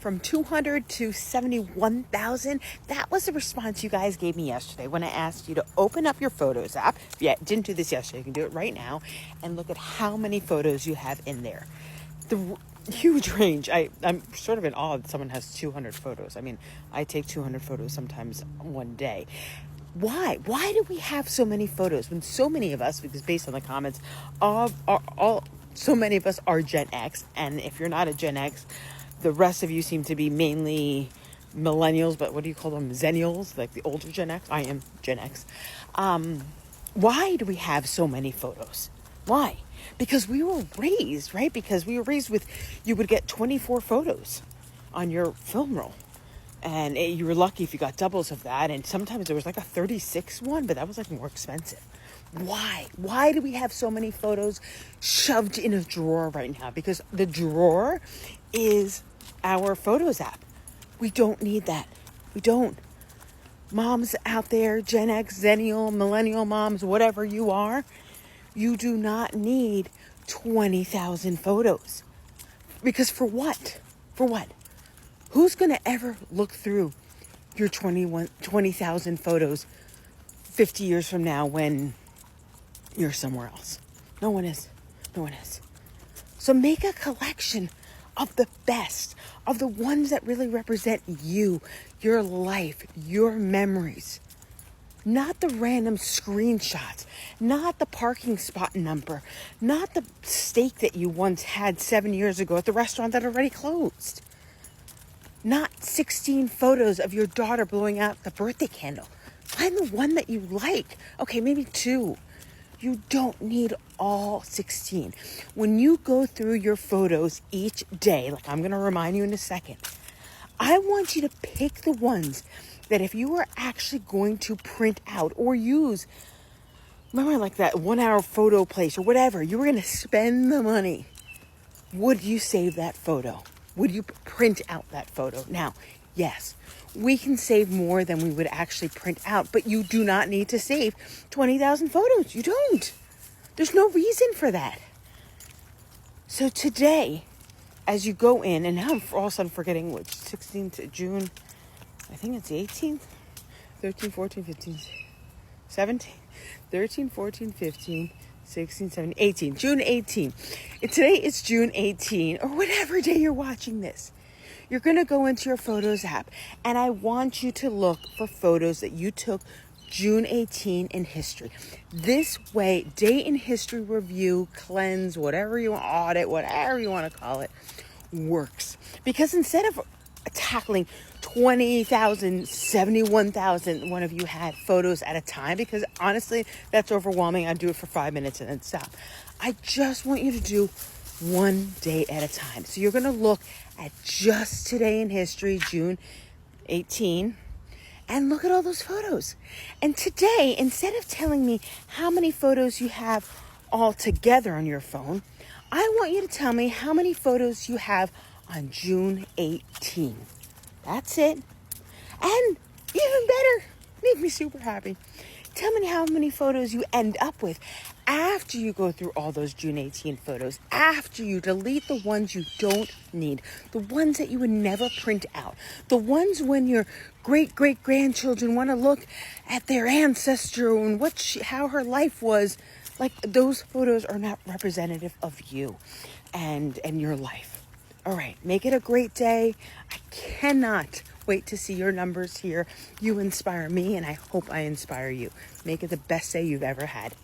from 200 to 71,000. That was the response you guys gave me yesterday when I asked you to open up your Photos app. If you didn't do this yesterday, you can do it right now and look at how many photos you have in there. The huge range. I'm sort of in awe that someone has 200 photos. I mean, I take 200 photos sometimes one day. Why? Why do we have so many photos when so many of us, because based on the comments, so many of us are Gen X, and if you're not a Gen X, the rest of you seem to be mainly millennials, but what do you call them? Xennials, like the older Gen X? I am Gen X. Why do we have so many photos? Why? Because we were raised, right? Because we were raised with, you would get 24 photos on your film roll. And you were lucky if you got doubles of that. And sometimes there was like a 36 one, but that was like more expensive. Why? Why do we have so many photos shoved in a drawer right now? Because the drawer is our Photos app. We don't need that. We don't. Moms out there, Gen X, Xennial, Millennial moms, whatever you are, you do not need 20,000 photos. Because for what? For what? Who's going to ever look through your 20,000 photos 50 years from now when you're somewhere else? No one is. No one is. So make a collection of the best, of the ones that really represent you, your life, your memories. Not the random screenshots, not the parking spot number, not the steak that you once had 7 years ago at the restaurant that already closed. Not 16 photos of your daughter blowing out the birthday candle. Find the one that you like. Okay, maybe 2. You don't need all 16. When you go through your photos each day, like I'm going to remind you in a second, I want you to pick the ones that if you were actually going to print out or use, remember like that 1 hour photo place or whatever, you were going to spend the money. Would you save that photo? Would you print out that photo? Now, yes, we can save more than we would actually print out, but you do not need to save 20,000 photos. You don't. There's no reason for that. So today, as you go in, and now I'm all of a sudden forgetting which 16th June, I think it's the 18th, 13, 14, 15, 17, 13, 14, 15, 16, 17, 18, June 18. Today is June 18, or whatever day you're watching this. You're going to go into your Photos app, and I want you to look for photos that you took June 18 in history. This way, day in history review, cleanse, whatever you want, audit, whatever you want to call it, works. Because instead of tackling 20,000, 71,000, one of you had photos at a time, because honestly, that's overwhelming. I'd do it for 5 minutes and then stop. I just want you to do one day at a time. So you're going to look at just today in history, June 18, and look at all those photos. And today, instead of telling me how many photos you have all together on your phone, I want you to tell me how many photos you have on June 18. That's it. And even better, make me super happy. Tell me how many photos you end up with after you go through all those June 18 photos, after you delete the ones you don't need, the ones that you would never print out, the ones when your great-great-grandchildren want to look at their ancestor and how her life was. Like, those photos are not representative of you and your life. All right, make it a great day. I cannot wait to see your numbers here. You inspire me, and I hope I inspire you. Make it the best day you've ever had.